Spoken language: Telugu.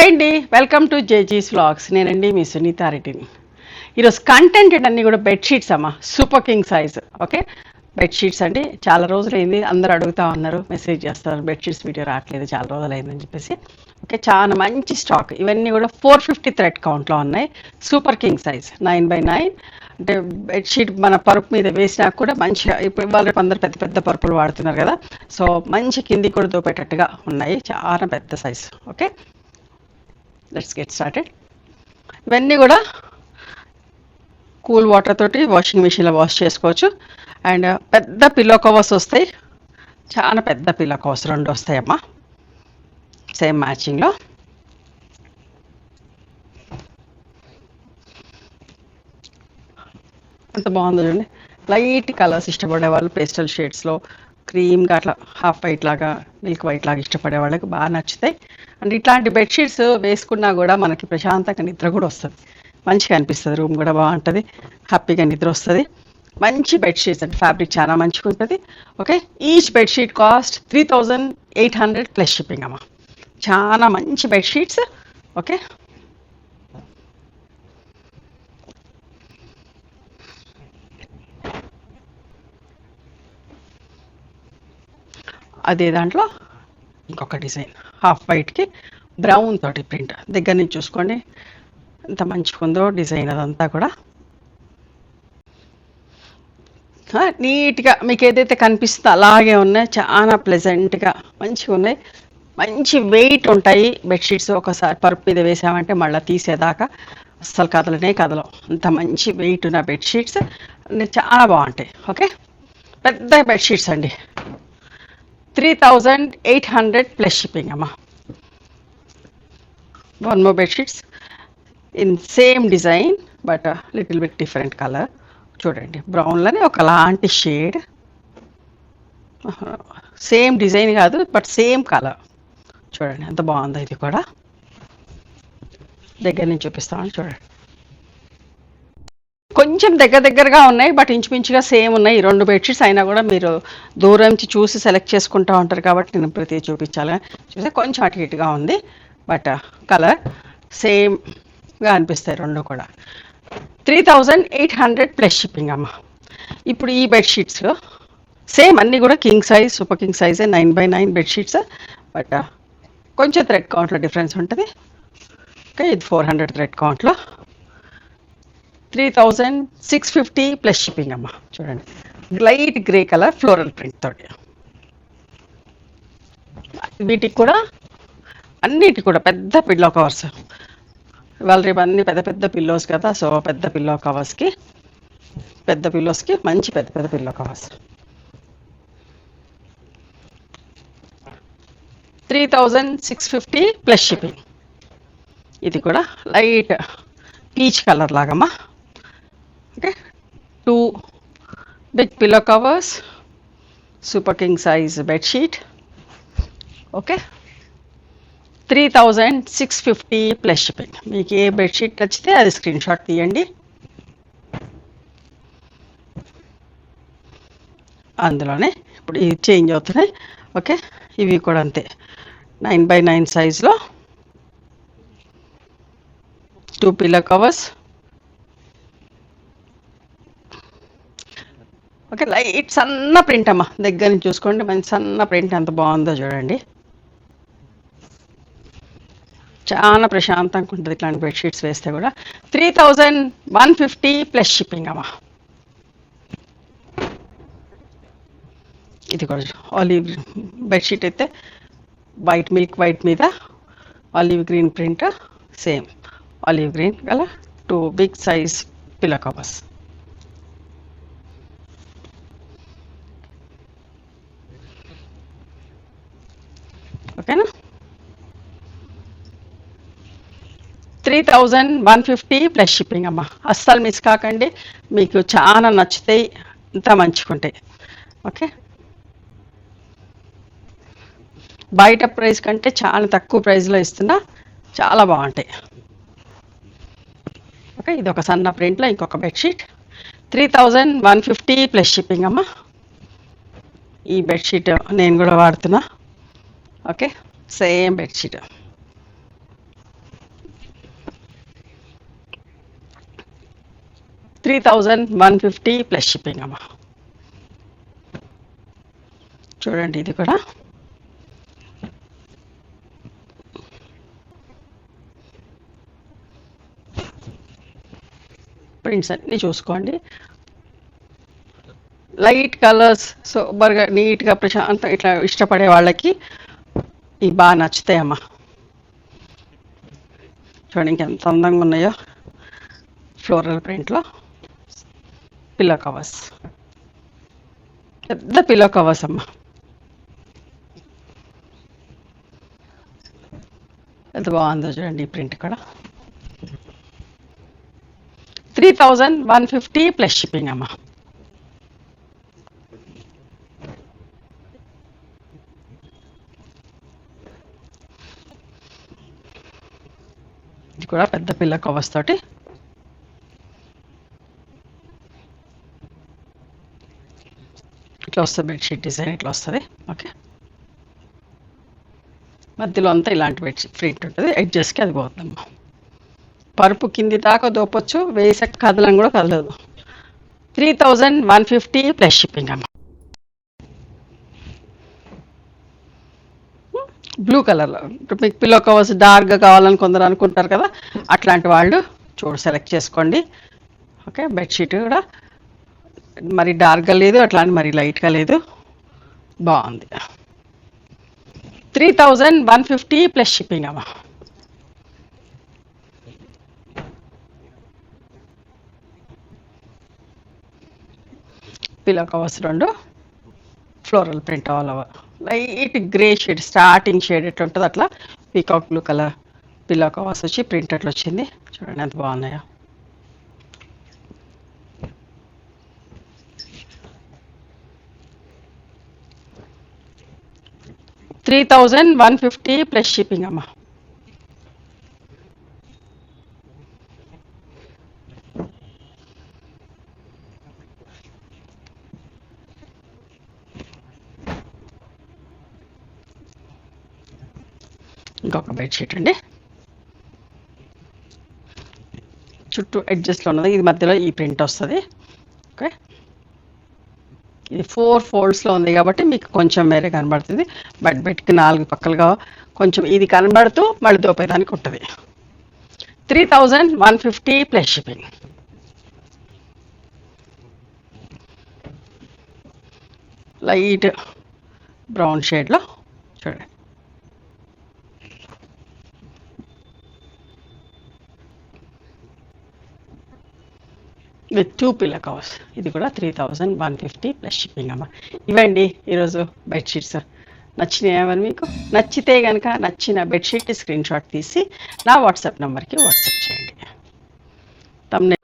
అండి, వెల్కమ్ టు జేజీస్ వ్లాగ్స్. నేనండి మీ సునీతారెడ్డిని. ఈరోజు కంటెంట్ అన్నీ కూడా బెడ్షీట్స్ అమ్మ, super king size. Okay, bedsheets అండి. చాలా రోజులైంది, అందరూ అడుగుతా ఉన్నారు, మెసేజ్ చేస్తారు, బెడ్షీట్స్ వీడియో రావట్లేదు, చాలా రోజులైందని చెప్పేసి. ఓకే, చాలా మంచి స్టాక్. ఇవన్నీ కూడా 450 థ్రెడ్ కౌంట్లో ఉన్నాయి. Super king size 9x9. అంటే బెడ్షీట్ మన పరుపు మీద వేసినా కూడా మంచిగా, ఇప్పుడు ఇవాళ అందరు పెద్ద పెద్ద పరుపులు వాడుతున్నారు కదా, సో మంచి కింది కూడా దూపేటట్టుగా ఉన్నాయి. చాలా పెద్ద size. Okay, let's get started. ఇవన్నీ కూడా కూల్ వాటర్ తోటి వాషింగ్ మిషన్లో వాష్ చేసుకోవచ్చు. అండ్ పెద్ద పిల్లో కవర్స్ వస్తాయి, చాలా పెద్ద పిల్లో కవర్స్ 2 వస్తాయమ్మా, సేమ్ మ్యాచింగ్లో. అంత బాగుంది చూడండి. లైట్ కలర్స్ ఇష్టపడే వాళ్ళు పేస్టల్ షేడ్స్లో, క్రీమ్గా అట్లా హాఫ్ వైట్ లాగా, మిల్క్ వైట్ లాగా ఇష్టపడే వాళ్ళకి బాగా నచ్చుతాయి. అండ్ ఇట్లాంటి బెడ్షీట్స్ వేసుకున్నా కూడా మనకి ప్రశాంతంగా నిద్ర కూడా వస్తుంది, మంచిగా అనిపిస్తుంది, రూమ్ కూడా బాగుంటుంది, హ్యాపీగా నిద్ర వస్తుంది. మంచి బెడ్షీట్స్ అంటే ఫ్యాబ్రిక్ చాలా మంచిగా ఉంటుంది. Okay, each bedsheet cost 3800 plus shipping అమ్మ. చాలా మంచి బెడ్షీట్స్. ఓకే, అదే దాంట్లో ఇంకొక డిజైన్ హాఫ్ వైట్కి బ్రౌన్ తోటి ప్రింట్. దగ్గర నుంచి చూసుకోండి ఎంత మంచిగా ఉందో డిజైన్. అదంతా కూడా నీట్గా మీకు ఏదైతే కనిపిస్తుందో అలాగే ఉన్నాయి. చాలా ప్లెజెంట్గా మంచిగా ఉన్నాయి. మంచి వెయిట్ ఉంటాయి బెడ్షీట్స్. ఒకసారి పరుపు మీద వేసామంటే మళ్ళీ తీసేదాకా అస్సలు కదలనే కదలం, అంత మంచి వెయిట్ ఉన్న బెడ్షీట్స్ చాలా బాగుంటాయి. ఓకే, పెద్ద బెడ్షీట్స్ అండి. 3800 ప్లస్ షిప్పింగ్ అమ్మా. One more bedsheets in same design but little bit different colour. చూడండి, బ్రౌన్లోనే ఒకలాంటి షేడ్, సేమ్ డిజైన్ కాదు బట్ సేమ్ కలర్. చూడండి ఎంత బాగుందో. ఇది కూడా దగ్గర నుంచి చూపిస్తామని చూడండి. కొంచెం దగ్గరగా ఉన్నాయి బట్ ఇంచుమించుగా సేమ్ ఉన్నాయి ఈ 2 బెడ్షీట్స్. అయినా కూడా మీరు దూరం నుంచి చూసి సెలెక్ట్ చేసుకుంటూ ఉంటారు కాబట్టి నేను ప్రతి చూపించాలి. చూస్తే కొంచెం అటు ఇటుగా ఉంది బట్ కలర్ సేమ్గా అనిపిస్తాయి 2 కూడా. 3800 ప్లస్ షిప్పింగ్ అమ్మ. ఇప్పుడు ఈ బెడ్షీట్స్ సేమ్ అన్నీ కూడా కింగ్ సైజ్, సూపర్ కింగ్ సైజే, 9x9 బెడ్షీట్స్. బట్ కొంచెం థ్రెడ్ కౌంట్లో డిఫరెన్స్ ఉంటుంది. ఓకే, ఇది 400 థ్రెడ్ కౌంట్లో 3650 ప్లస్ షిప్పింగ్ అమ్మ. చూడండి, light grey colour floral print తోటి. వీటికి కూడా అన్నిటికి కూడా పెద్ద పిల్లో కవర్స్. ఇవాళ రేపు అన్ని పెద్ద పెద్ద పిల్లోస్ కదా, సో పెద్ద పిల్లో కవర్స్కి, పెద్ద పిల్లోస్కి మంచి పెద్ద పెద్ద పిల్లో కవర్స్. 3650 plus shipping. ఇది కూడా లైట్ పీచ్ కలర్ లాగమ్మా. Okay, 2 big pillow covers, super king size bedsheet. Okay, 3650 plus shipping. మీకు ఏ బెడ్షీట్ నచ్చితే అది స్క్రీన్ షాట్ తీయండి. అందులోనే ఇప్పుడు ఇవి చేంజ్ అవుతున్నాయి. ఓకే, ఇవి కూడా అంతే, 9x9 సైజ్లో 2 పిల్లో కవర్స్. ఓకే, లైట్ సన్న ప్రింట్ అమ్మ. దగ్గర నుంచి చూసుకోండి, మంచి సన్న ప్రింట్ ఎంత బాగుందో చూడండి. చాలా ప్రశాంతంగా ఉంటుంది ఇట్లాంటి బెడ్షీట్స్ వేస్తే కూడా. 3150 ప్లస్ షిప్పింగ్ అమ్మ. ఇది కూడా ఆలివ్ బెడ్షీట్ అయితే వైట్, మిల్క్ వైట్ మీద olive green print, same olive green గల 2 బిగ్ సైజ్ పిల్లో కవర్స్. ఓకేనా, 3150 ప్లస్ షిప్పింగ్ అమ్మ. అస్సలు మిస్ కాకండి, మీకు చాలా నచ్చుతాయి, ఇంత మంచిగుంటాయి. ఓకే, బయట ప్రైస్ కంటే చాలా తక్కువ ప్రైస్లో ఇస్తున్నా, చాలా బాగుంటాయి. ఓకే, ఇది ఒక సన్న ప్రింట్లో ఇంకొక బెడ్షీట్. 3150 ప్లస్ షిప్పింగ్ అమ్మ. ఈ బెడ్షీట్ నేను కూడా వాడుతున్నా. Okay, same bedsheet. 3150 plus shipping అమ్మా. చూడండి ఇది కూడా ప్రింట్స్ అన్నీ చూసుకోండి. లైట్ కలర్స్ సూపర్గా నీట్గా ప్రశాంతం ఇట్లా ఇష్టపడే వాళ్ళకి ఇవి బాగా నచ్చుతాయమ్మా. చూడండి ఇంకెంత అందంగా ఉన్నాయో ఫ్లోరల్ ప్రింట్లో పిల్లో కవర్స్, పెద్ద పిల్లో కవర్స్ అమ్మా. ఎంత బాగుందో చూడండి ఈ ప్రింట్ కూడా. 3150 ప్లస్ షిప్పింగ్ అమ్మా. ఇది కూడా పెద్ద పిల్ల కవర్స్ తోటి ఇట్లా వస్తుంది. బెడ్షీట్ డిజైన్ ఇట్లా వస్తుంది. ఓకే, మధ్యలో అంతా ఇలాంటి బెడ్షీట్ ప్రింట్ ఉంటుంది. అడ్జస్ట్కి అది పోతుందమ్మా. పరుపు కింది దాకా దోపొచ్చు, వేసక కదలం కూడా కదలదు. 3150 ప్లస్ షిప్పింగ్ అమ్మా. బ్లూ కలర్లో మీకు పిల్లో కవర్స్ డార్క్గా కావాలని కొందరు అనుకుంటారు కదా, అట్లాంటి వాళ్ళు సెలెక్ట్ చేసుకోండి. ఓకే, బెడ్షీట్ కూడా మరి డార్క్గా లేదు, అట్లాంటి మరి లైట్గా లేదు, బాగుంది. 3150 ప్లస్ షిప్పింగ్ అమ్మా. Pillow covers 2 floral print all over. Light grey shade, starting shade ఎట్లా ఉంటుంది అట్లా peacock blue colour pillow covers వచ్చి ప్రింట్ అట్లా వచ్చింది. చూడండి ఎంత బాగున్నాయో. 3150 ప్లస్ షిప్పింగ్ అమ్మా. ఇంకొక బెడ్షీట్ అండి, చుట్టూ అడ్జస్ట్లో ఉన్నది. ఇది మధ్యలో ఈ ప్రింట్ వస్తుంది. ఓకే, ఇది 4 ఫోల్డ్స్లో ఉంది కాబట్టి మీకు కొంచెం వేరే కనబడుతుంది. బెడ్కి 4 పక్కలుగా కొంచెం ఇది కనబడుతూ మళ్ళీ దోపేదానికి ఉంటుంది. 3150 ప్లస్ షిప్పింగ్. లైట్ బ్రౌన్ షేడ్లో చూడండి. With 2 pillow covers. ఇది కూడా 3150 ప్లస్ షిప్పింగ్ అమ్మా. ఇవండి ఈరోజు బెడ్షీట్స్. నచ్చినాయని మీకు నచ్చితే కనుక నచ్చిన బెడ్షీట్ స్క్రీన్ షాట్ తీసి నా వాట్సాప్ నెంబర్కి వాట్సాప్ చేయండి. తమ్మునే